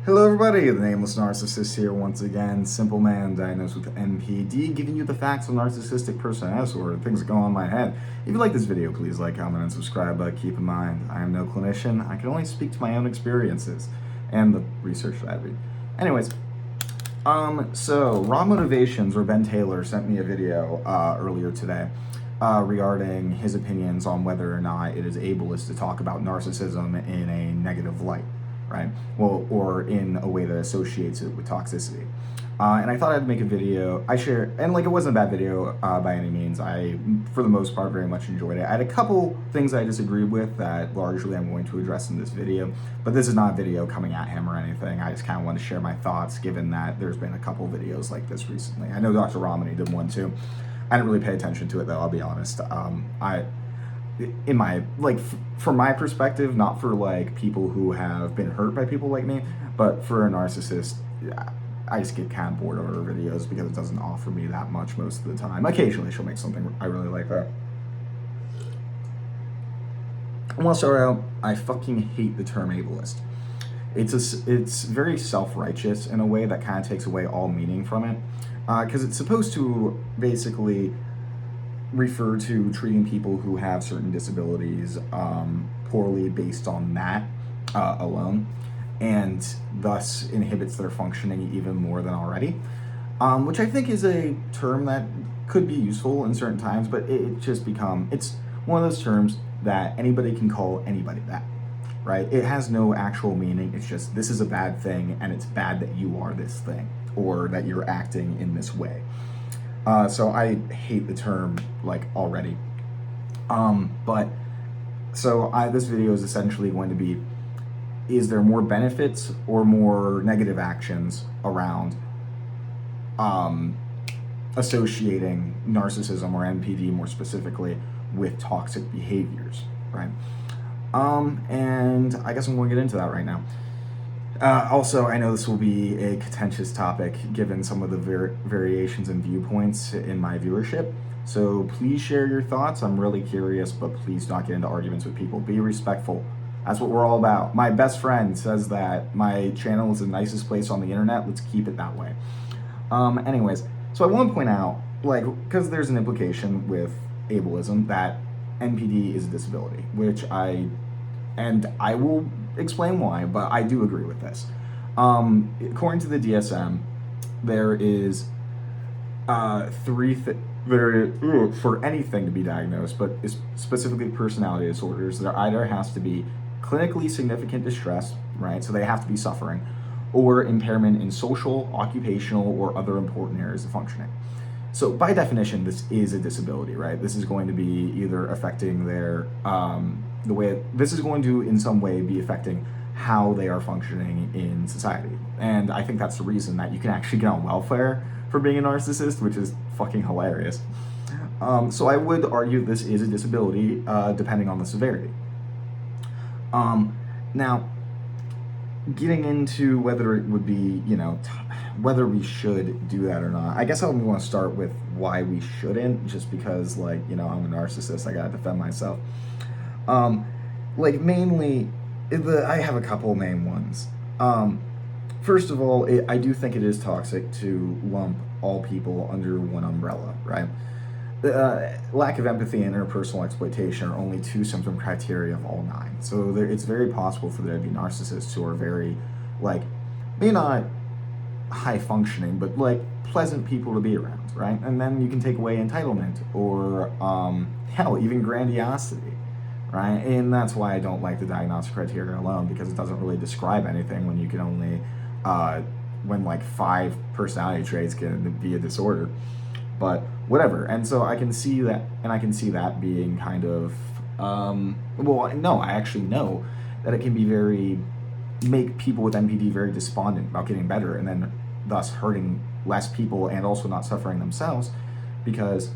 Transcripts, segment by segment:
Hello everybody, the Nameless Narcissist here once again. Simple man diagnosed with NPD, giving you the facts of narcissistic personality disorder, things that go on in my head. If you like this video, please like, comment, and subscribe, but keep in mind, I am no clinician. I can only speak to my own experiences and the research that I read. Anyways, so Raw Motivations, where Ben Taylor sent me a video earlier today regarding his opinions on whether or not it is ableist to talk about narcissism in a negative light. Right? Well, or in a way that associates it with toxicity. And I thought I'd make a video. And it wasn't a bad video by any means. I, for the most part, very much enjoyed it. I had a couple things I disagreed with that largely I'm going to address in this video, but this is not a video coming at him or anything. I just kind of want to share my thoughts, given that there's been a couple videos like this recently. I know Dr. Ramani did one too. I didn't really pay attention to it though, I'll be honest. In my, from my perspective, not for people who have been hurt by people like me, but for a narcissist, I just get kind of bored of her videos because it doesn't offer me that much most of the time. Occasionally she'll make something I really like that. I want to start out, I fucking hate the term ableist. It's very self-righteous in a way that kind of takes away all meaning from it, because it's supposed to basically refer to treating people who have certain disabilities poorly based on that alone, and thus inhibits their functioning even more than already, which I think is a term that could be useful in certain times, but it's one of those terms that anybody can call anybody that, right? It has no actual meaning. It's just, this is a bad thing, and it's bad that you are this thing, or that you're acting in this way. So I hate the term already. This video is essentially going to be, is there more benefits or more negative actions around associating narcissism or NPD more specifically with toxic behaviors, right? And I guess I'm going to get into that right now. Also, I know this will be a contentious topic given some of the variations in viewpoints in my viewership. So please share your thoughts. I'm really curious, but please don't get into arguments with people. Be respectful. That's what we're all about. My best friend says that my channel is the nicest place on the internet. Let's keep it that way. Anyways, so I want to point out, because there's an implication with ableism that NPD is a disability, and I will explain why, but I do agree with this. According to the DSM, there is for anything to be diagnosed, but specifically personality disorders, there either has to be clinically significant distress, right? So they have to be suffering, or impairment in social, occupational, or other important areas of functioning. So by definition, this is a disability, right? This is going to be either affecting their this is going to in some way be affecting how they are functioning in society. And I think that's the reason that you can actually get on welfare for being a narcissist, which is fucking hilarious. So I would argue this is a disability, depending on the severity. Now, getting into whether it would be, whether we should do that or not, I guess I'm going to start with why we shouldn't, just because, I'm a narcissist, I gotta defend myself. Mainly, I have a couple main ones. First of all, I do think it is toxic to lump all people under one umbrella, right? Lack of empathy and interpersonal exploitation are only 2 symptom criteria of all 9. So it's very possible for there to be narcissists who are very, maybe not high functioning, but pleasant people to be around, right? And then you can take away entitlement or, hell, even grandiosity. Right? And that's why I don't like the diagnostic criteria alone, because it doesn't really describe anything when you can only, when 5 personality traits can be a disorder. But whatever. And so I can see that, and I can see that being kind of, I actually know that it can be make people with NPD very despondent about getting better, and then thus hurting less people and also not suffering themselves, because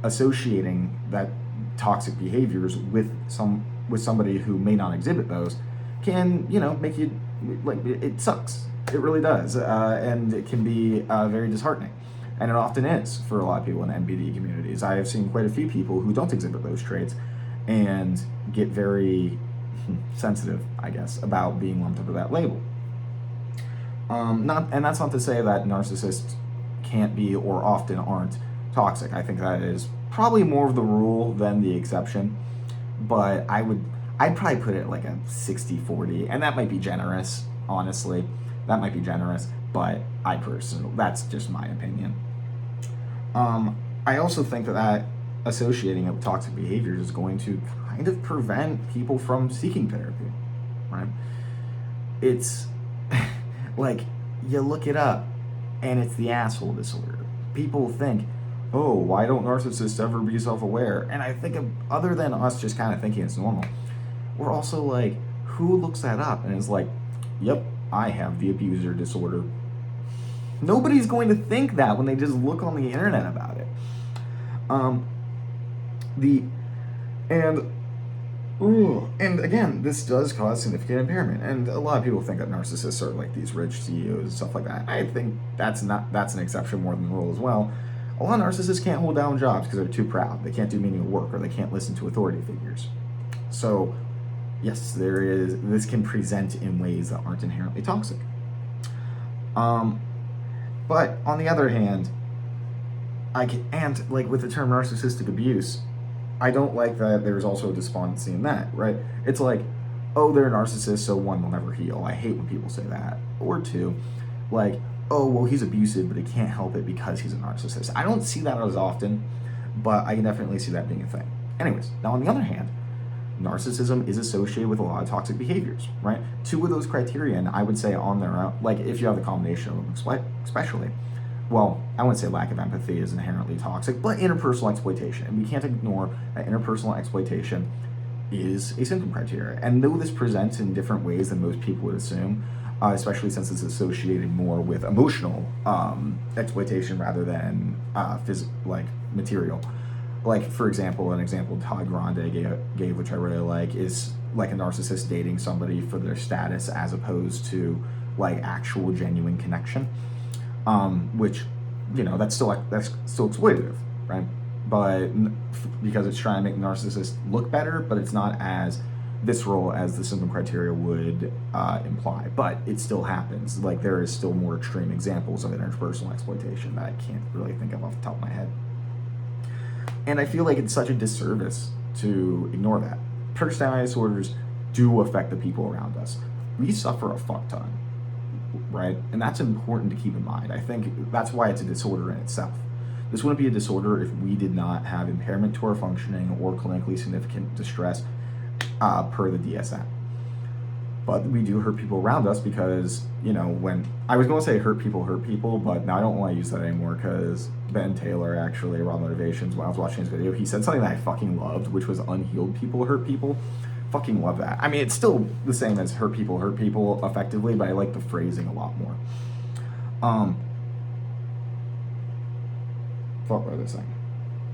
associating that toxic behaviors with somebody who may not exhibit those can, make you, it sucks. It really does. And it can be very disheartening. And it often is for a lot of people in NPD communities. I have seen quite a few people who don't exhibit those traits and get very sensitive, I guess, about being lumped under that label. And that's not to say that narcissists can't be or often aren't toxic. I think that is probably more of the rule than the exception. But I'd probably put it like a 60-40, and that might be generous, honestly. That might be generous, but that's just my opinion. I also think that associating it with toxic behaviors is going to kind of prevent people from seeking therapy, right? It's like, you look it up, and it's the asshole disorder. People think, oh, why don't narcissists ever be self-aware? And I think other than us just kind of thinking it's normal, we're also like, who looks that up and is like, yep, I have the abuser disorder? Nobody's going to think that when they just look on the internet about it. And again, this does cause significant impairment. And a lot of people think that narcissists are like these rich CEOs and stuff like that. I think that's an exception more than the rule as well. A lot of narcissists can't hold down jobs because they're too proud. They can't do menial work, or they can't listen to authority figures. So, yes, this can present in ways that aren't inherently toxic. But on the other hand, with the term narcissistic abuse, I don't like that there's also a despondency in that, right? It's like, oh, they're a narcissist, so one, will never heal. I hate when people say that. Or two, like, oh, well, he's abusive, but he can't help it because he's a narcissist. I don't see that as often, but I can definitely see that being a thing. Anyways, now on the other hand, narcissism is associated with a lot of toxic behaviors, right? Two of those criterion, I would say on their own, like if you have the combination of them, especially, well, I wouldn't say lack of empathy is inherently toxic, but interpersonal exploitation. And we can't ignore that interpersonal exploitation is a symptom criteria. And though this presents in different ways than most people would assume, especially since it's associated more with emotional exploitation rather than material. Like, for example, an example Todd Grande gave, which I really like, is like a narcissist dating somebody for their status as opposed to like actual genuine connection, which, that's still exploitative, right? But because it's trying to make the narcissist look better, but it's not as visceral as the symptom criteria would imply. But it still happens. Like, there is still more extreme examples of interpersonal exploitation that I can't really think of off the top of my head. And I feel like it's such a disservice to ignore that. Personality disorders do affect the people around us. We suffer a fuck ton, right? And that's important to keep in mind. I think that's why it's a disorder in itself. This wouldn't be a disorder if we did not have impairment to our functioning or clinically significant distress per the DSM. But we do hurt people around us because, when I was going to say hurt people, but now I don't want to use that anymore because Ben Taylor, actually, Raw Motivations, when I was watching his video, he said something that I fucking loved, which was unhealed people hurt people. Fucking love that. I mean, it's still the same as hurt people effectively, but I like the phrasing a lot more. Fuck what was I saying?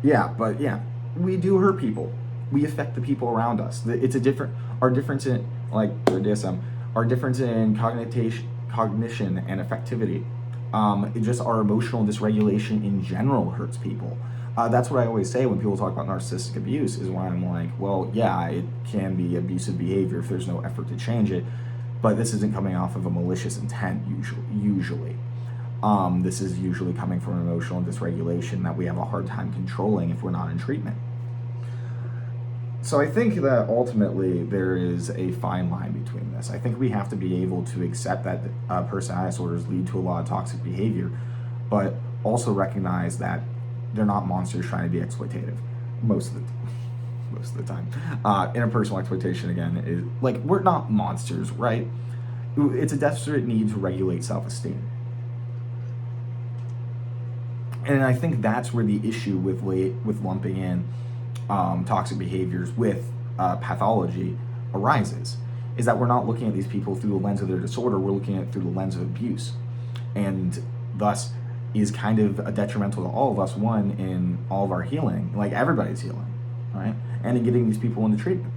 Yeah, but yeah, we do hurt people. We affect the people around us. It's our difference in, like the DSM, our difference in cognition and affectivity. Just our emotional dysregulation in general hurts people. That's what I always say when people talk about narcissistic abuse, is when I'm like, well, yeah, it can be abusive behavior if there's no effort to change it, but this isn't coming off of a malicious intent usually. This is usually coming from emotional dysregulation that we have a hard time controlling if we're not in treatment. So I think that ultimately there is a fine line between this. I think we have to be able to accept that personality disorders lead to a lot of toxic behavior, but also recognize that they're not monsters trying to be exploitative most of the time. Interpersonal exploitation, again, is like, we're not monsters, right? It's a desperate need to regulate self-esteem. And I think that's where the issue with lumping in toxic behaviors with pathology arises, is that we're not looking at these people through the lens of their disorder, we're looking at it through the lens of abuse, and thus is kind of a detrimental to all of us, one, in all of our healing, like everybody's healing, right? And in getting these people into treatment.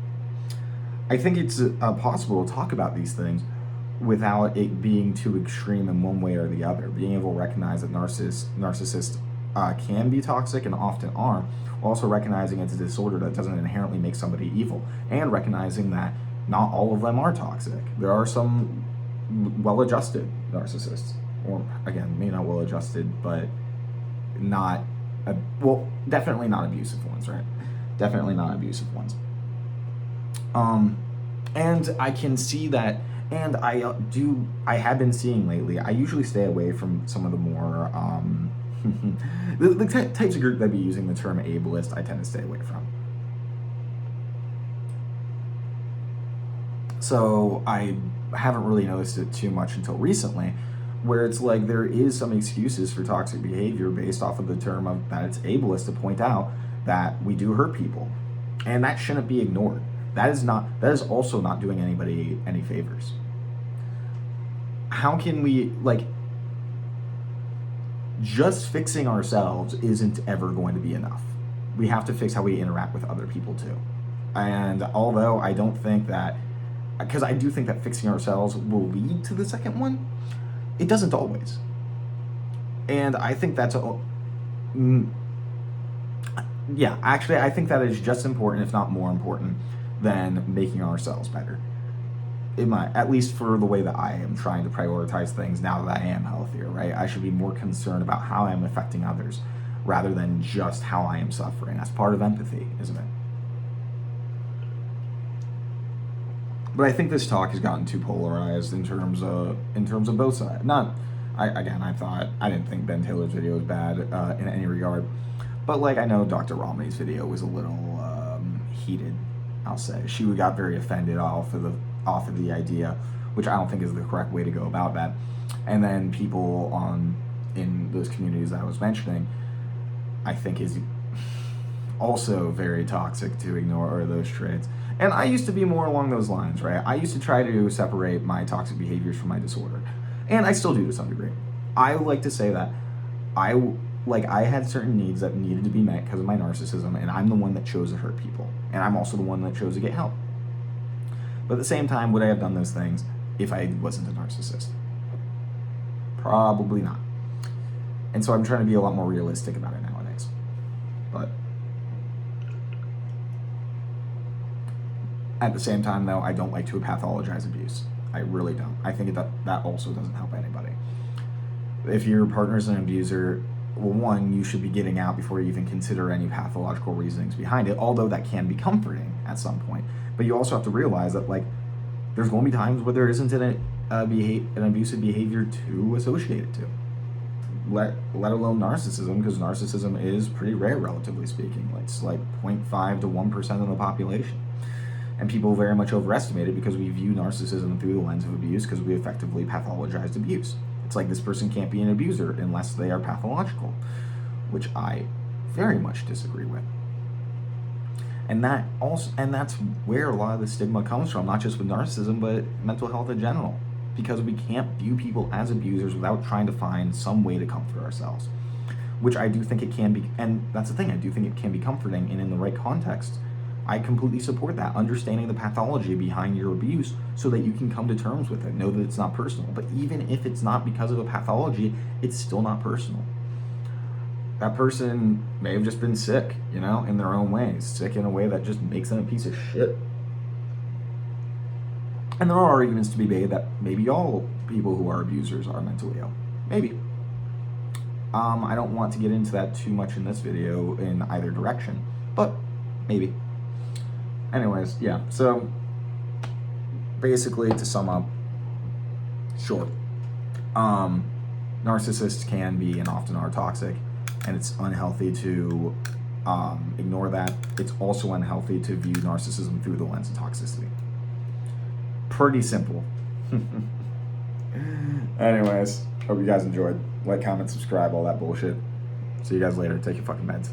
I think it's possible to talk about these things without it being too extreme in one way or the other. Being able to recognize that narcissists can be toxic and often are, also recognizing it's a disorder that doesn't inherently make somebody evil, and recognizing that not all of them are toxic. There are some well-adjusted narcissists, or again, maybe not well-adjusted, but not, well, definitely not abusive ones, right? Definitely not abusive ones. And I can see that, and I have been seeing lately, I usually stay away from some of the more, the types of group that be using the term ableist, I tend to stay away from. So I haven't really noticed it too much until recently, where it's like there is some excuses for toxic behavior based off of the term of that it's ableist to point out that we do hurt people. And that shouldn't be ignored. That is also not doing anybody any favors. How can we, like, just fixing ourselves isn't ever going to be enough. We have to fix how we interact with other people too. And although I don't think that, because I do think that fixing ourselves will lead to the second one, it doesn't always. And I think that's yeah, actually, I think that is just important, if not more important, than making ourselves better. At least for the way that I am trying to prioritize things now that I am healthier, right? I should be more concerned about how I'm affecting others rather than just how I am suffering. That's part of empathy, isn't it? But I think this talk has gotten too polarized in terms of both sides. I didn't think Ben Taylor's video was bad in any regard, but like I know Dr. Romney's video was a little heated. I'll say she got very offended off of the idea, which I don't think is the correct way to go about that. And then people in those communities that I was mentioning, I think is also very toxic to ignore those traits. And I used to be more along those lines, right? I used to try to separate my toxic behaviors from my disorder. And I still do to some degree. I like to say that I had certain needs that needed to be met because of my narcissism, and I'm the one that chose to hurt people. And I'm also the one that chose to get help. But at the same time, would I have done those things if I wasn't a narcissist? Probably not. And so I'm trying to be a lot more realistic about it nowadays. But at the same time, though, I don't like to pathologize abuse. I really don't. I think that also doesn't help anybody. If your partner's an abuser, well, one, you should be getting out before you even consider any pathological reasonings behind it, although that can be comforting at some point. But you also have to realize that, like, there's going to be times where there isn't an abusive behavior to associate it to, let alone narcissism, because narcissism is pretty rare, relatively speaking. It's like 0.5 to 1% of the population. And people very much overestimate it because we view narcissism through the lens of abuse because we effectively pathologized abuse. It's like this person can't be an abuser unless they are pathological, which I very much disagree with. And that's where a lot of the stigma comes from, not just with narcissism, but mental health in general. Because we can't view people as abusers without trying to find some way to comfort ourselves. Which I do think it can be, and that's the thing, I do think it can be comforting, and in the right context, I completely support that. Understanding the pathology behind your abuse so that you can come to terms with it. Know that it's not personal. But even if it's not because of a pathology, it's still not personal. That person may have just been sick, in their own ways. Sick in a way that just makes them a piece of shit. And there are arguments to be made that maybe all people who are abusers are mentally ill. Maybe. I don't want to get into that too much in this video in either direction, but maybe. Anyways, yeah, so basically to sum up, short, narcissists can be and often are toxic, and it's unhealthy to ignore that. It's also unhealthy to view narcissism through the lens of toxicity. Pretty simple. Anyways, hope you guys enjoyed. Like, comment, subscribe, all that bullshit. See you guys later. Take your fucking meds.